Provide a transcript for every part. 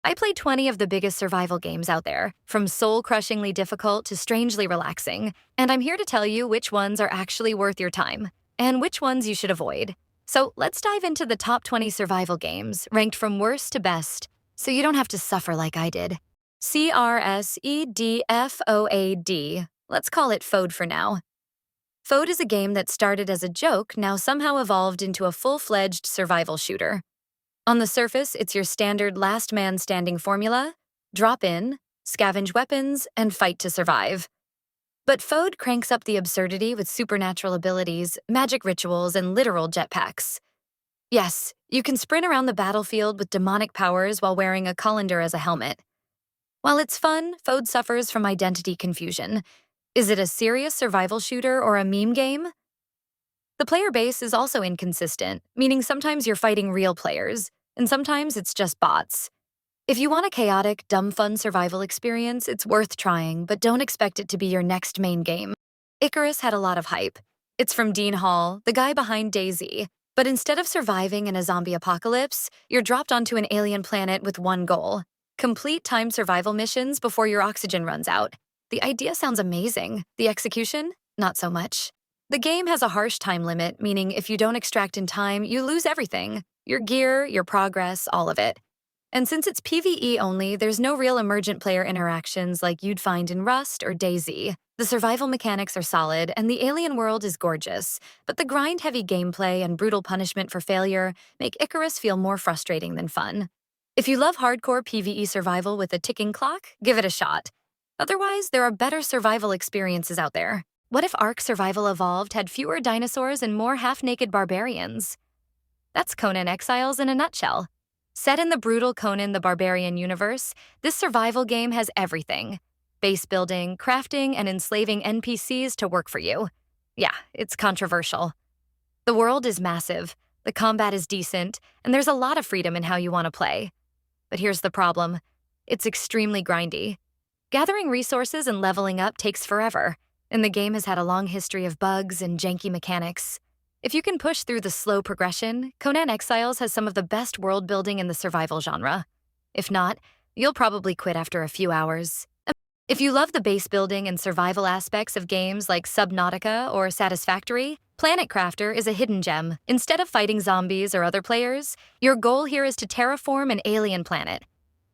I played 20 of the biggest survival games out there, from soul-crushingly difficult to strangely relaxing, and I'm here to tell you which ones are actually worth your time, and which ones you should avoid. So let's dive into the top 20 survival games, ranked from worst to best, so you don't have to suffer like I did. CRSED F.O.A.D. Let's call it F.O.A.D for now. F.O.A.D is a game that started as a joke, now somehow evolved into a full-fledged survival shooter. On the surface, it's your standard last man standing formula: drop in, scavenge weapons, and fight to survive. But F.O.A.D cranks up the absurdity with supernatural abilities, magic rituals, and literal jetpacks. Yes, you can sprint around the battlefield with demonic powers while wearing a colander as a helmet. While it's fun, F.O.A.D suffers from identity confusion. Is it a serious survival shooter or a meme game? The player base is also inconsistent, meaning sometimes you're fighting real players, and sometimes it's just bots. If you want a chaotic, dumb fun survival experience, it's worth trying, but don't expect it to be your next main game. Icarus had a lot of hype. It's from Dean Hall, the guy behind DayZ, but instead of surviving in a zombie apocalypse, you're dropped onto an alien planet with one goal: complete timed survival missions before your oxygen runs out. The idea sounds amazing. The execution? Not so much. The game has a harsh time limit, meaning if you don't extract in time, you lose everything. Your gear, your progress, all of it. And since it's PvE only, there's no real emergent player interactions like you'd find in Rust or DayZ. The survival mechanics are solid, and the alien world is gorgeous, but the grind-heavy gameplay and brutal punishment for failure make Icarus feel more frustrating than fun. If you love hardcore PvE survival with a ticking clock, give it a shot. Otherwise, there are better survival experiences out there. What if Ark Survival Evolved had fewer dinosaurs and more half-naked barbarians? That's Conan Exiles in a nutshell. Set in the brutal Conan the Barbarian universe, this survival game has everything: base building, crafting, and enslaving NPCs to work for you. Yeah, it's controversial. The world is massive, the combat is decent, and there's a lot of freedom in how you want to play. But here's the problem: it's extremely grindy. Gathering resources and leveling up takes forever, and the game has had a long history of bugs and janky mechanics. If you can push through the slow progression, Conan Exiles has some of the best world building in the survival genre. If not, you'll probably quit after a few hours. If you love the base building and survival aspects of games like Subnautica or Satisfactory, Planet Crafter is a hidden gem. Instead of fighting zombies or other players, your goal here is to terraform an alien planet,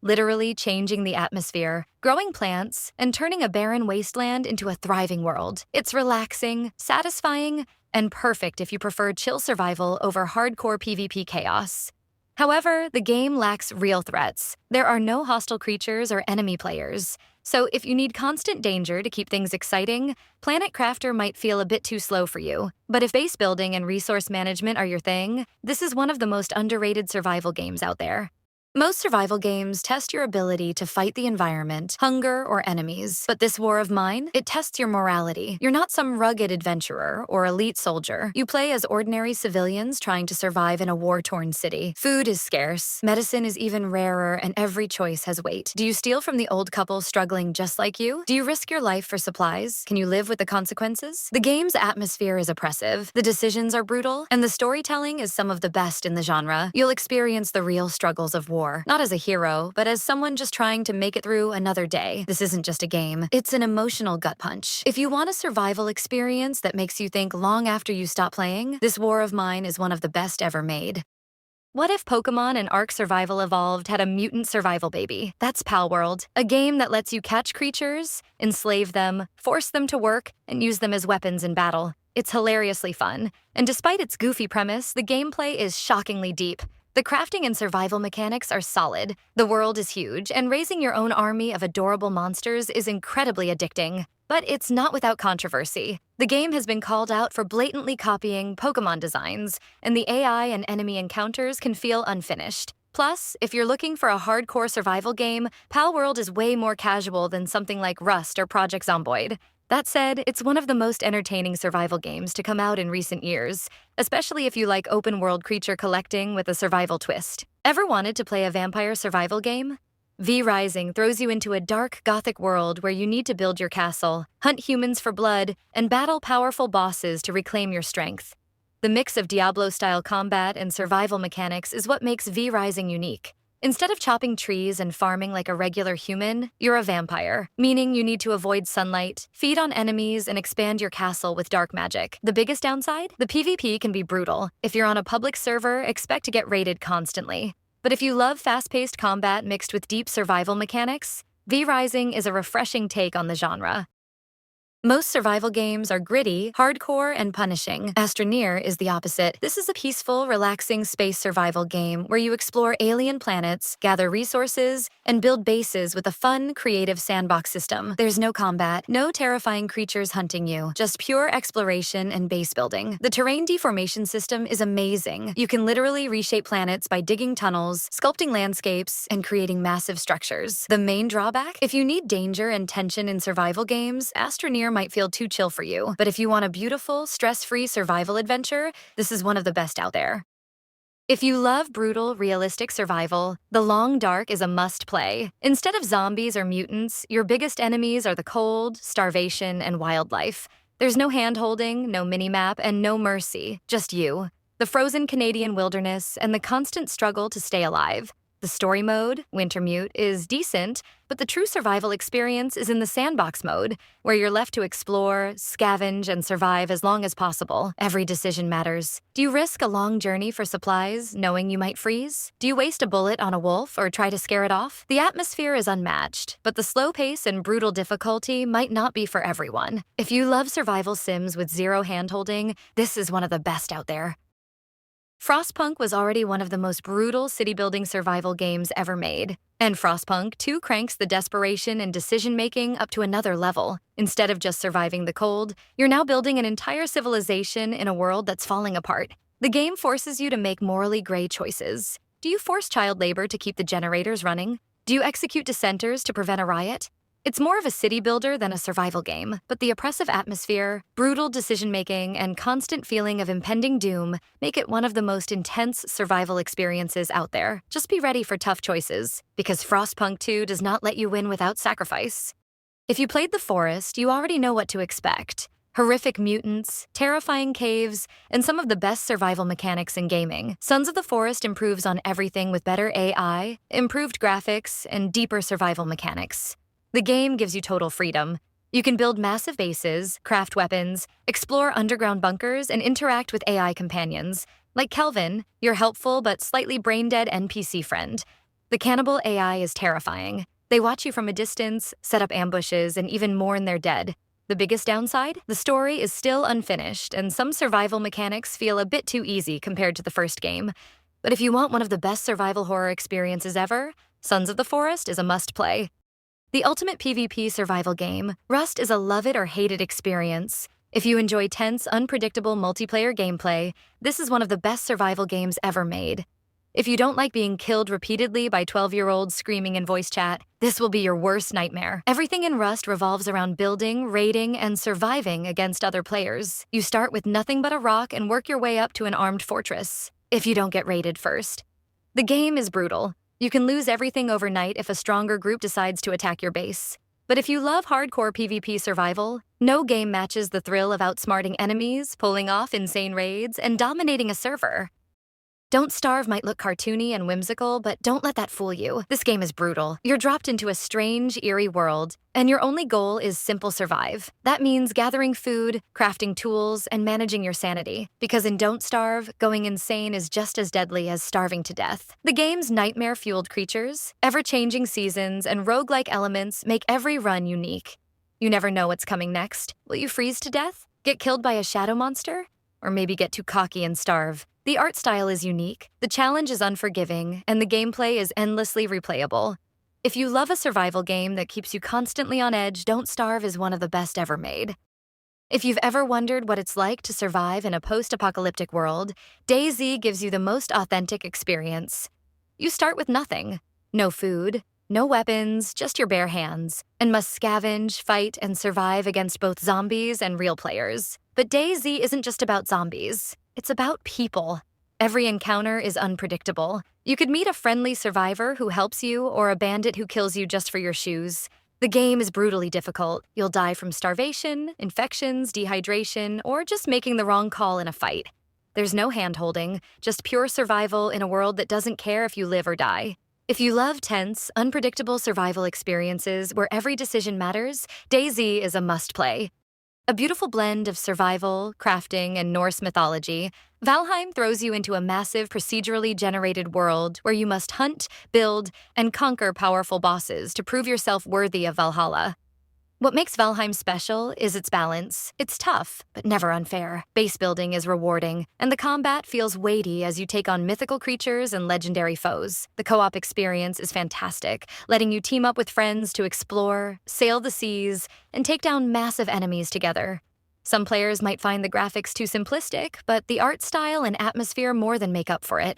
literally changing the atmosphere, growing plants, and turning a barren wasteland into a thriving world. It's relaxing, satisfying, and perfect if you prefer chill survival over hardcore PvP chaos. However, the game lacks real threats. There are no hostile creatures or enemy players. So if you need constant danger to keep things exciting, Planet Crafter might feel a bit too slow for you. But if base building and resource management are your thing, this is one of the most underrated survival games out there. Most survival games test your ability to fight the environment, hunger, or enemies. But this War of Mine, it tests your morality. You're not some rugged adventurer or elite soldier. You play as ordinary civilians trying to survive in a war-torn city. Food is scarce, medicine is even rarer, and every choice has weight. Do you steal from the old couple struggling just like you? Do you risk your life for supplies? Can you live with the consequences? The game's atmosphere is oppressive, the decisions are brutal, and the storytelling is some of the best in the genre. You'll experience the real struggles of war. Not as a hero, but as someone just trying to make it through another day. This isn't just a game. It's an emotional gut punch. If you want a survival experience that makes you think long after you stop playing, this War of Mine is one of the best ever made. What if Pokemon and Ark Survival Evolved had a mutant survival baby? That's Palworld, a game that lets you catch creatures, enslave them, force them to work, and use them as weapons in battle. It's hilariously fun, and despite its goofy premise, the gameplay is shockingly deep. The crafting and survival mechanics are solid, the world is huge, and raising your own army of adorable monsters is incredibly addicting. But it's not without controversy. The game has been called out for blatantly copying Pokemon designs, and the AI and enemy encounters can feel unfinished. Plus, if you're looking for a hardcore survival game, Palworld is way more casual than something like Rust or Project Zomboid. That said, it's one of the most entertaining survival games to come out in recent years, especially if you like open-world creature collecting with a survival twist. Ever wanted to play a vampire survival game? V Rising throws you into a dark, gothic world where you need to build your castle, hunt humans for blood, and battle powerful bosses to reclaim your strength. The mix of Diablo-style combat and survival mechanics is what makes V Rising unique. Instead of chopping trees and farming like a regular human, you're a vampire, meaning you need to avoid sunlight, feed on enemies, and expand your castle with dark magic. The biggest downside? The PvP can be brutal. If you're on a public server, expect to get raided constantly. But if you love fast-paced combat mixed with deep survival mechanics, V-Rising is a refreshing take on the genre. Most survival games are gritty, hardcore, and punishing. Astroneer is the opposite. This is a peaceful, relaxing space survival game where you explore alien planets, gather resources, and build bases with a fun, creative sandbox system. There's no combat, no terrifying creatures hunting you, just pure exploration and base building. The terrain deformation system is amazing. You can literally reshape planets by digging tunnels, sculpting landscapes, and creating massive structures. The main drawback? If you need danger and tension in survival games, Astroneer might feel too chill for you, but if you want a beautiful, stress-free survival adventure, this is one of the best out there. If you love brutal, realistic survival, The Long Dark is a must-play. Instead of zombies or mutants, your biggest enemies are the cold, starvation, and wildlife. There's no hand-holding, no minimap, and no mercy, just you, the frozen Canadian wilderness, and the constant struggle to stay alive. The story mode, Wintermute, is decent, but the true survival experience is in the sandbox mode, where you're left to explore, scavenge, and survive as long as possible. Every decision matters. Do you risk a long journey for supplies, knowing you might freeze? Do you waste a bullet on a wolf or try to scare it off? The atmosphere is unmatched, but the slow pace and brutal difficulty might not be for everyone. If you love survival sims with zero handholding, this is one of the best out there. Frostpunk was already one of the most brutal city-building survival games ever made, and Frostpunk 2 cranks the desperation and decision-making up to another level. Instead of just surviving the cold, you're now building an entire civilization in a world that's falling apart. The game forces you to make morally gray choices. Do you force child labor to keep the generators running? Do you execute dissenters to prevent a riot? It's more of a city builder than a survival game, but the oppressive atmosphere, brutal decision-making, and constant feeling of impending doom make it one of the most intense survival experiences out there. Just be ready for tough choices, because Frostpunk 2 does not let you win without sacrifice. If you played The Forest, you already know what to expect. Horrific mutants, terrifying caves, and some of the best survival mechanics in gaming. Sons of the Forest improves on everything with better AI, improved graphics, and deeper survival mechanics. The game gives you total freedom. You can build massive bases, craft weapons, explore underground bunkers, and interact with AI companions. Like Kelvin, your helpful but slightly brain-dead NPC friend. The cannibal AI is terrifying. They watch you from a distance, set up ambushes, and even mourn their dead. The biggest downside? The story is still unfinished, and some survival mechanics feel a bit too easy compared to the first game. But if you want one of the best survival horror experiences ever, Sons of the Forest is a must-play. The ultimate PvP survival game, Rust is a love-it-or-hate-it experience. If you enjoy tense, unpredictable multiplayer gameplay, this is one of the best survival games ever made. If you don't like being killed repeatedly by 12-year-olds screaming in voice chat, this will be your worst nightmare. Everything in Rust revolves around building, raiding, and surviving against other players. You start with nothing but a rock and work your way up to an armed fortress, if you don't get raided first. The game is brutal. You can lose everything overnight if a stronger group decides to attack your base. But if you love hardcore PvP survival, no game matches the thrill of outsmarting enemies, pulling off insane raids, and dominating a server. Don't Starve might look cartoony and whimsical, but don't let that fool you. This game is brutal. You're dropped into a strange, eerie world, and your only goal is simple survive. That means gathering food, crafting tools, and managing your sanity. Because in Don't Starve, going insane is just as deadly as starving to death. The game's nightmare-fueled creatures, ever-changing seasons, and roguelike elements make every run unique. You never know what's coming next. Will you freeze to death? Get killed by a shadow monster? Or maybe get too cocky and starve. The art style is unique, the challenge is unforgiving, and the gameplay is endlessly replayable. If you love a survival game that keeps you constantly on edge, Don't Starve is one of the best ever made. If you've ever wondered what it's like to survive in a post-apocalyptic world, DayZ gives you the most authentic experience. You start with nothing. No food, no weapons, just your bare hands, and must scavenge, fight, and survive against both zombies and real players. But DayZ isn't just about zombies. It's about people. Every encounter is unpredictable. You could meet a friendly survivor who helps you or a bandit who kills you just for your shoes. The game is brutally difficult. You'll die from starvation, infections, dehydration, or just making the wrong call in a fight. There's no hand-holding, just pure survival in a world that doesn't care if you live or die. If you love tense, unpredictable survival experiences where every decision matters, DayZ is a must-play. A beautiful blend of survival, crafting, and Norse mythology, Valheim throws you into a massive procedurally generated world where you must hunt, build, and conquer powerful bosses to prove yourself worthy of Valhalla. What makes Valheim special is its balance. It's tough, but never unfair. Base building is rewarding, and the combat feels weighty as you take on mythical creatures and legendary foes. The co-op experience is fantastic, letting you team up with friends to explore, sail the seas, and take down massive enemies together. Some players might find the graphics too simplistic, but the art style and atmosphere more than make up for it.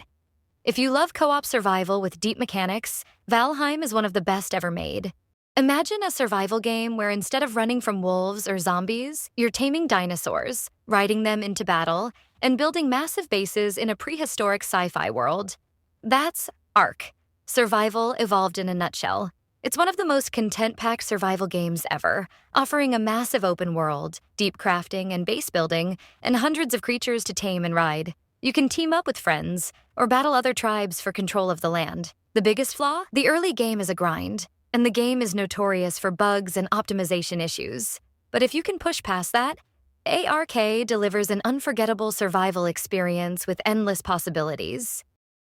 If you love co-op survival with deep mechanics, Valheim is one of the best ever made. Imagine a survival game where instead of running from wolves or zombies, you're taming dinosaurs, riding them into battle, and building massive bases in a prehistoric sci-fi world. That's Ark, survival evolved in a nutshell. It's one of the most content-packed survival games ever, offering a massive open world, deep crafting and base building, and hundreds of creatures to tame and ride. You can team up with friends, or battle other tribes for control of the land. The biggest flaw? The early game is a grind, and the game is notorious for bugs and optimization issues. But if you can push past that, ARK delivers an unforgettable survival experience with endless possibilities.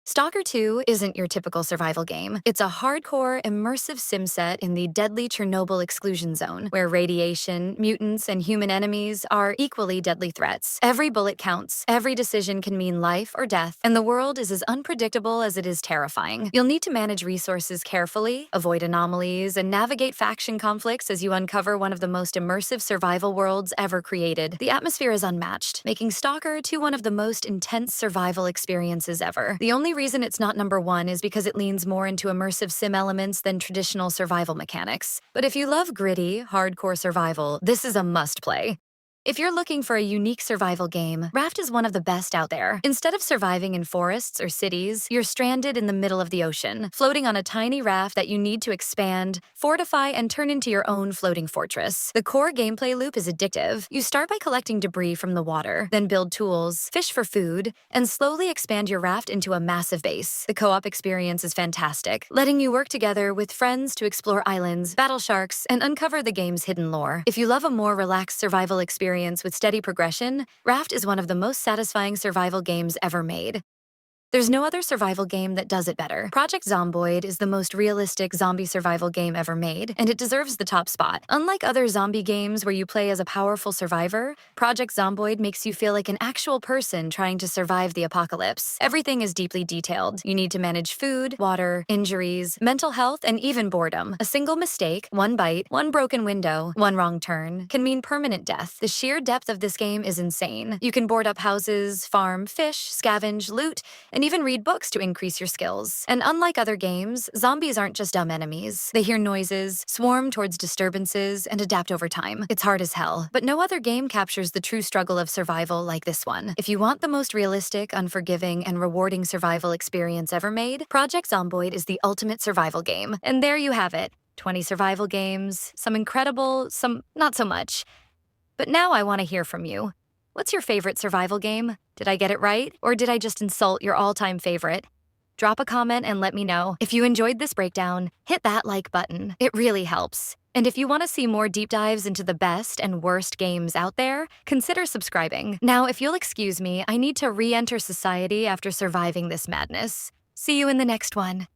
Stalker 2 isn't your typical survival game. It's a hardcore, immersive sim set in the deadly Chornobyl exclusion zone, where radiation, mutants, and human enemies are equally deadly threats. Every bullet counts, every decision can mean life or death, and the world is as unpredictable as it is terrifying. You'll need to manage resources carefully, avoid anomalies, and navigate faction conflicts as you uncover one of the most immersive survival worlds ever created. The atmosphere is unmatched, making Stalker 2 one of the most intense survival experiences ever. The only reason it's not number one is because it leans more into immersive sim elements than traditional survival mechanics. But if you love gritty, hardcore survival, this is a must-play. If you're looking for a unique survival game, Raft is one of the best out there. Instead of surviving in forests or cities, you're stranded in the middle of the ocean, floating on a tiny raft that you need to expand, fortify, and turn into your own floating fortress. The core gameplay loop is addictive. You start by collecting debris from the water, then build tools, fish for food, and slowly expand your raft into a massive base. The co-op experience is fantastic, letting you work together with friends to explore islands, battle sharks, and uncover the game's hidden lore. If you love a more relaxed survival experience with steady progression, Raft is one of the most satisfying survival games ever made. There's no other survival game that does it better. Project Zomboid is the most realistic zombie survival game ever made, and it deserves the top spot. Unlike other zombie games where you play as a powerful survivor, Project Zomboid makes you feel like an actual person trying to survive the apocalypse. Everything is deeply detailed. You need to manage food, water, injuries, mental health, and even boredom. A single mistake, one bite, one broken window, one wrong turn, can mean permanent death. The sheer depth of this game is insane. You can board up houses, farm, fish, scavenge, loot, and even read books to increase your skills. And unlike other games, zombies aren't just dumb enemies. They hear noises, swarm towards disturbances, and adapt over time. It's hard as hell, but no other game captures the true struggle of survival like this one. If you want the most realistic, unforgiving, and rewarding survival experience ever made, Project Zomboid is the ultimate survival game. And there you have it. 20 survival games, some incredible, some not so much. But now I want to hear from you. What's your favorite survival game? Did I get it right? Or did I just insult your all-time favorite? Drop a comment and let me know. If you enjoyed this breakdown, hit that like button. It really helps. And if you want to see more deep dives into the best and worst games out there, consider subscribing. Now, if you'll excuse me, I need to re-enter society after surviving this madness. See you in the next one.